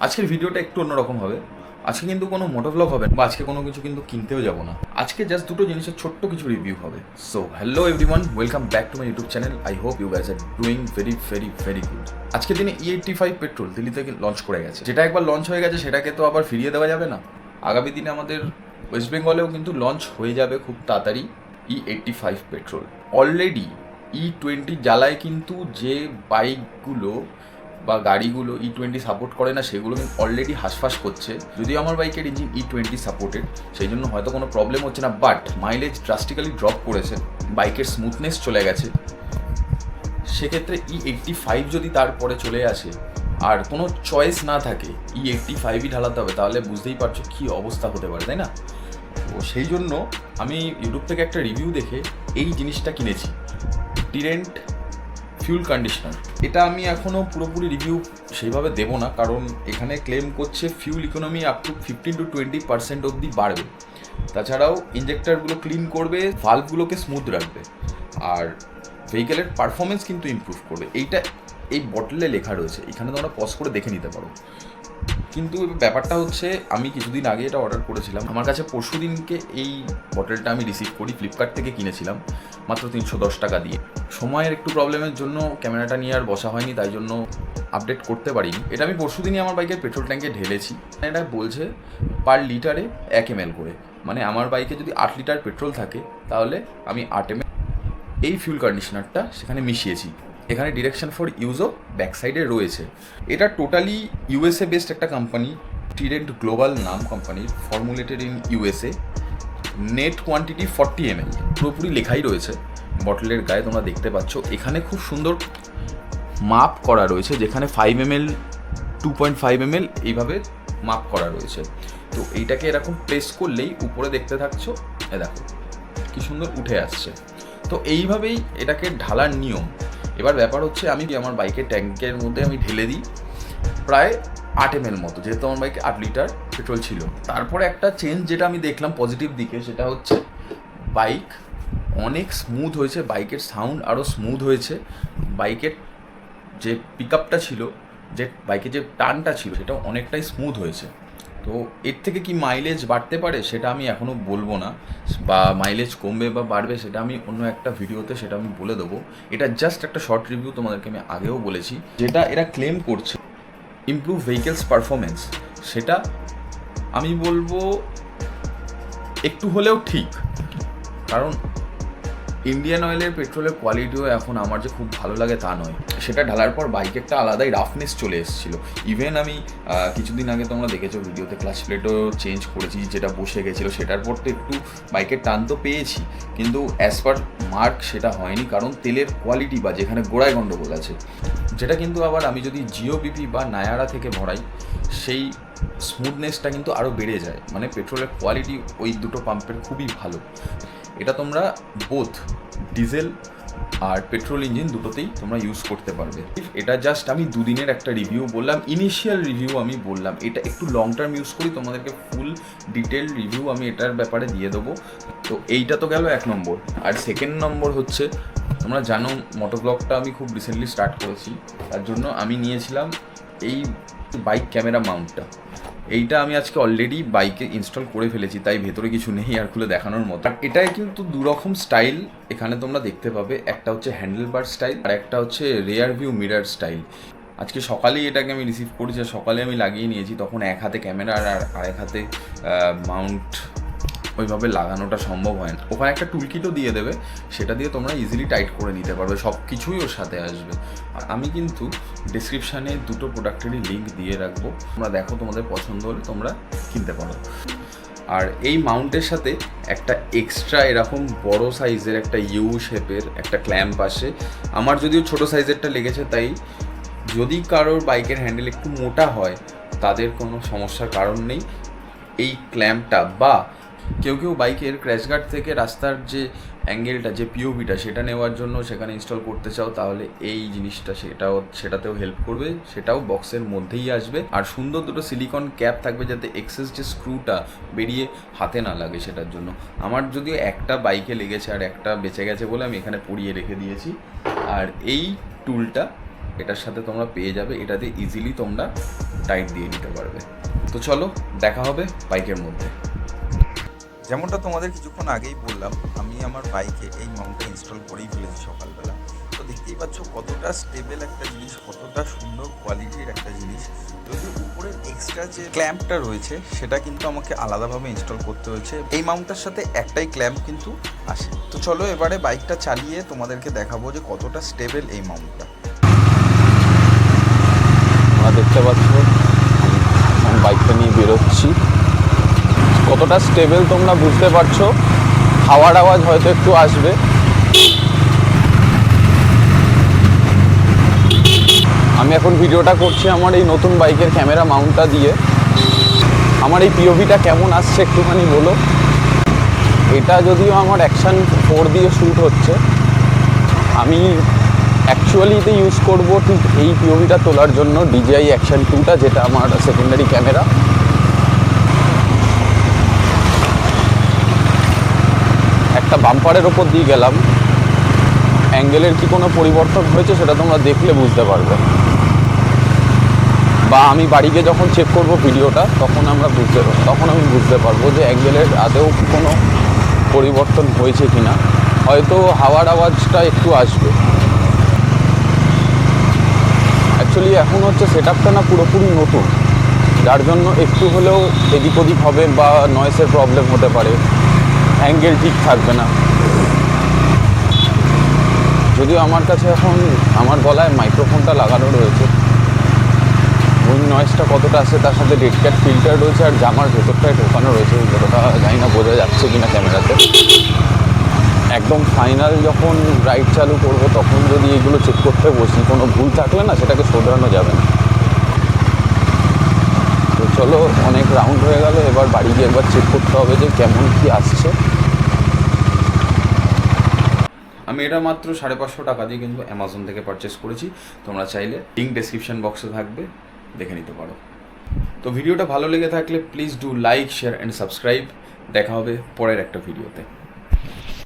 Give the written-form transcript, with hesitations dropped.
আজকের ভিডিওটা একটু অন্যরকম হবে। আজকে কিন্তু কোনো মোটোভ্লগ হবে না বা আজকে কোনো কিছু কিন্তু কিনতেও যাব না। আজকে জাস্ট দুটো জিনিসের ছোট্ট কিছু রিভিউ হবে। So hello everyone, welcome back to my YouTube channel. I hope you guys are doing very very very good. আজকের দিনে E85 পেট্রোল দিল্লি থেকে লঞ্চ করে গেছে। যেটা একবার লঞ্চ হয়ে গেছে সেটাকে তো আবার ফিরিয়ে দেওয়া যাবে না। আগামী দিনে আমাদের ওয়েস্ট বেঙ্গলেও কিন্তু লঞ্চ হয়ে যাবে খুব তাড়াতাড়ি E85 পেট্রোল। অলরেডি E20 জ্বালায় কিন্তু যে বাইকগুলো বা গাড়িগুলো E20 সাপোর্ট করে না সেগুলো কিন্তু অলরেডি হাঁসফাঁস করছে। যদিও আমার বাইকের ইঞ্জিন E20 সাপোর্টেড, সেই জন্য হয়তো কোনো প্রবলেম হচ্ছে না, বাট মাইলেজ ড্রাস্টিক্যালি ড্রপ করেছে, বাইকের স্মুথনেস চলে গেছে। সেক্ষেত্রে E85 যদি তারপরে চলে আসে আর কোনো চয়েস না থাকে, E85ই ঢালাতে হবে, তাহলে বুঝতেই পারছো কী অবস্থা হতে পারে, তাই না? তো সেই জন্য আমি ইউটিউব থেকে একটা রিভিউ দেখে এই জিনিসটা কিনেছি, টিরেন্ট ফিউল কন্ডিশনার। এটা আমি এখনও পুরোপুরি রিভিউ সেইভাবে দেবো না, কারণ এখানে ক্লেম করছে fuel economy up to 15 to 20% অবধি বাড়বে। তাছাড়াও ইঞ্জেক্টারগুলো ক্লিন করবে, ভালভগুলোকে স্মুথ রাখবে, আর ভেহিকেলের পারফরমেন্স কিন্তু ইমপ্রুভ করবে। এইটা এই বটলে লেখা রয়েছে, এখানে তোমরা পজ করে দেখে নিতে পারো। কিন্তু ব্যাপারটা হচ্ছে, আমি কিছুদিন আগে এটা অর্ডার করেছিলাম, আমার কাছে পরশু দিনকে এই বটলটা আমি রিসিভ করি, ফ্লিপকার্ট থেকে কিনেছিলাম মাত্র 310 টাকা দিয়ে। সময়ের একটু প্রবলেমের জন্য ক্যামেরাটা নিয়ে আর বসা হয়নি, তাই জন্য আপডেট করতে পারিনি। এটা আমি পরশু দিনই আমার বাইকের পেট্রোল ট্যাঙ্কে ঢেলেছি। এটা বলছে পার লিটারে 1 ml করে, মানে আমার বাইকে যদি 8 লিটার পেট্রোল থাকে তাহলে আমি 8 ml এই ফিউল কন্ডিশনারটা সেখানে মিশিয়েছি। এখানে ডিরেকশন ফর ইউজও ব্যাক সাইডে রয়েছে। এটা টোটালি ইউএসএ বেসড একটা কোম্পানি, টিরেন্ট গ্লোবাল নাম কোম্পানির, formulated in USA, net quantity 40 ml, পুরোপুরি লেখাই রয়েছে বটলের গায়ে, তোমরা দেখতে পাচ্ছ। এখানে খুব সুন্দর মাপ করা রয়েছে, যেখানে 5 ml 2.5 ml এইভাবে মাপ করা রয়েছে। তো এইটাকে এরকম প্রেস করলেই উপরে দেখতে থাকছো, দেখো কি সুন্দর উঠে আসছে। তো এইভাবেই এটাকে ঢালার নিয়ম। এবার ব্যাপার হচ্ছে, আমি আমার বাইকের ট্যাঙ্কের মধ্যে আমি ঢেলে দিই প্রায় 8 ml মতো, যেহেতু আমার বাইকে 8 লিটার পেট্রোল ছিল। তারপরে একটা চেঞ্জ যেটা আমি দেখলাম পজিটিভ দিকে, সেটা হচ্ছে বাইক অনেক স্মুথ হয়েছে, বাইকের সাউন্ড আরও স্মুথ হয়েছে, বাইকের যে পিক আপটা ছিল, যে বাইকে যে টানটা ছিল, সেটা অনেকটাই স্মুথ হয়েছে। তো এর থেকে কি মাইলেজ বাড়তে পারে সেটা আমি এখনও বলবো না, বা মাইলেজ কমবে বা বাড়বে সেটা আমি অন্য একটা ভিডিওতে সেটা আমি বলে দেবো। এটা জাস্ট একটা শর্ট রিভিউ, তোমাদেরকে আমি আগেও বলেছি। যেটা এরা ক্লেম করছে ইমপ্রুভ ভেহিকেলস পারফরমেন্স, সেটা আমি বলবো একটু হলেও ঠিক, কারণ ইন্ডিয়ান অয়েলের পেট্রোলের কোয়ালিটিও এখন আমার যে খুব ভালো লাগে তা নয়। সেটা ঢালার পর বাইকে একটা আলাদাই রাফনেস চলে এসেছিলো। ইভেন আমি কিছুদিন আগে তোমরা দেখেছো ভিডিওতে, ক্লাচ প্লেটও চেঞ্জ করেছি, যেটা বসে গেছিলো, সেটার পর তো একটু বাইকের টান তো পেয়েছি, কিন্তু অ্যাজ পার মার্ক সেটা হয়নি, কারণ তেলের কোয়ালিটি বা যেখানে গোড়ায় গণ্ডগোল আছে, যেটা কিন্তু আবার আমি যদি জিওবিপি বা নায়ারা থেকে ভরাই, সেই স্মুথনেসটা কিন্তু আরও বেড়ে যায়। মানে পেট্রোলের কোয়ালিটি ওই দুটো পাম্পের খুবই ভালো। এটা তোমরা বোথ ডিজেল আর পেট্রোল ইঞ্জিন দুটোতেই তোমরা ইউজ করতে পারবে। এটা জাস্ট আমি দুদিনের একটা রিভিউ বললাম, ইনিশিয়াল রিভিউ আমি বললাম। এটা একটু লং টার্ম ইউজ করি, তোমাদেরকে ফুল ডিটেল রিভিউ আমি এটার ব্যাপারে দিয়ে দেবো। তো এইটা তো গেল 1 নম্বর। আর সেকেন্ড নম্বর হচ্ছে, তোমরা জানো মোটোব্লগটা আমি খুব রিসেন্টলি স্টার্ট করেছি, তার জন্য আমি নিয়েছিলাম এই বাইক ক্যামেরা মাউন্টটা। এইটা আমি আজকে অলরেডি বাইকে ইনস্টল করে ফেলেছি, তাই ভেতরে কিছু নেই আর খুলে দেখানোর মতো। আর এটাই কিন্তু দুরকম স্টাইল এখানে তোমরা দেখতে পাবে, একটা হচ্ছে হ্যান্ডেল বার স্টাইল আর একটা হচ্ছে রেয়ার ভিউ মিরার স্টাইল। আজকে সকালেই এটাকে আমি রিসিভ করেছি, সকালে আমি লাগিয়ে নিয়েছি, তখন এক হাতে ক্যামেরা আর আরেক হাতে মাউন্ট ওইভাবে লাগানোটা সম্ভব হয় না। ওখানে একটা টুলকিটও দিয়ে দেবে, সেটা দিয়ে তোমরা ইজিলি টাইট করে নিতে পারবে, সব কিছুই ওর সাথে আসবে। আর আমি কিন্তু ডিসক্রিপশানে দুটো প্রোডাক্টেরই লিঙ্ক দিয়ে রাখবো, তোমরা দেখো, তোমাদের পছন্দ হলে তোমরা কিনতে পারো। আর এই মাউন্টের সাথে একটা এক্সট্রা এরকম বড় সাইজের একটা ইউ শেপের একটা ক্ল্যাম্প আসে। আমার যদিও ছোটো সাইজেরটা লেগেছে, তাই যদি কারোর বাইকের হ্যান্ডেল একটু মোটা হয় তাদের কোনো সমস্যার কারণ নেই। এই ক্ল্যাম্পটা বা কেউ বাইকের ক্র্যাশগার্ড থেকে রাস্তার যে অ্যাঙ্গেলটা, যে পিওভিটা, সেটা নেওয়ার জন্য সেখানে ইনস্টল করতে চাও, তাহলে এই জিনিসটা সেটাতেও হেল্প করবে। সেটাও বক্সের মধ্যেই আসবে। আর সুন্দর দুটো সিলিকন ক্যাপ থাকবে, যাতে এক্সেস যে স্ক্রুটা বেরিয়ে হাতে না লাগে সেটার জন্য। আমার যদিও একটা বাইকে লেগেছে আর একটা বেঁচে গেছে বলে আমি এখানে পরিয়ে রেখে দিয়েছি। আর এই টুলটা এটার সাথে তোমরা পেয়ে যাবে, এটাতে ইজিলি তোমরা টাইট দিয়ে নিতে পারবে। তো চলো দেখা হবে বাইকের মধ্যে। যেমনটা তোমাদের কিছুক্ষণ আগেই বললাম, আমি আমার বাইকে এই মাউন্টটা ইনস্টল করেই ফেলেছি সকালবেলা। তো দেখতেই পাচ্ছ কতটা স্টেবল একটা জিনিস, কতটা সুন্দর কোয়ালিটির একটা জিনিস। যদি উপরের এক্সট্রা যে ক্ল্যাম্পটা রয়েছে সেটা কিন্তু আমাকে আলাদাভাবে ইনস্টল করতে হয়েছে। এই মাউন্টটার সাথে একটাই ক্ল্যাম্প কিন্তু আসে। তো চলো এবারে বাইকটা চালিয়ে তোমাদেরকে দেখাবো যে কতটা স্টেবল এই মাউন্টটা। তোমরা দেখতে পাচ্ছ আমি বাইকটা নিয়ে বেরোচ্ছি, কতটা স্টেবল তোমরা বুঝতে পারছো। হাওয়ার আওয়াজ হয়তো একটু আসবে। আমি এখন ভিডিওটা করছি আমার এই নতুন বাইকের ক্যামেরা মাউন্টটা দিয়ে। আমার এই পিওভিটা কেমন আসছে একটুখানি বলো। এটা যদিও আমার অ্যাকশন 4 দিয়ে শ্যুট হচ্ছে, আমি অ্যাকচুয়ালিতে ইউজ করব ঠিক এই পিওভিটা তোলার জন্য DJI অ্যাকশন 2টা, যেটা আমার সেকেন্ডারি ক্যামেরা। একটা বাম্পারের ওপর দিয়ে গেলাম, অ্যাঙ্গেলের কি কোনো পরিবর্তন হয়েছে সেটা তোমরা দেখলে বুঝতে পারবে, বা আমি বাড়ি গিয়ে যখন চেক করব ভিডিওটা তখন আমি বুঝতে পারবো যে অ্যাঙ্গেলের আদৌ কোনো পরিবর্তন হয়েছে কি না। হয়তো হাওয়ার আওয়াজটা একটু আসবে। অ্যাকচুয়ালি এখন হচ্ছে সেটআপটা না পুরোপুরি নতুন, যার জন্য একটু হলেও এদিক ওদিক হবে বা নয়েসের প্রবলেম হতে পারে, অ্যাঙ্গেল ঠিক থাকবে না। যদিও আমার কাছে এখন আমার গলায় মাইক্রোফোনটা লাগানো রয়েছে, ওই নয়েসটা কতটা আসে, তার সাথে ডেড ক্যাট ফিল্টার রয়েছে আর জামার ভেতরটায় ঢোকানো রয়েছে, যতটা জানি না বোঝা যাচ্ছে কিনা ক্যামেরাতে। একদম ফাইনাল যখন রাইড চালু করব তখন যদি এগুলো চেক করতে বসি, কোনো ভুল থাকলে না সেটাকে শোধরানো যাবে না। তো চলো, অনেক রাউন্ড হয়ে গেল, এবার বাড়ি গিয়ে একবার চেক করতে হবে যে কেমন কি আসছে। আমি এটা মাত্র 550 টাকা দিয়ে কিন্তু অ্যামাজন থেকে পারচেস করেছি। তোমরা চাইলে লিঙ্ক ডেসক্রিপশন বক্সে থাকবে, দেখে নিতে পারো। তো ভিডিওটা ভালো লেগে থাকলে please do like, share and subscribe. দেখা হবে পরের একটা ভিডিওতে।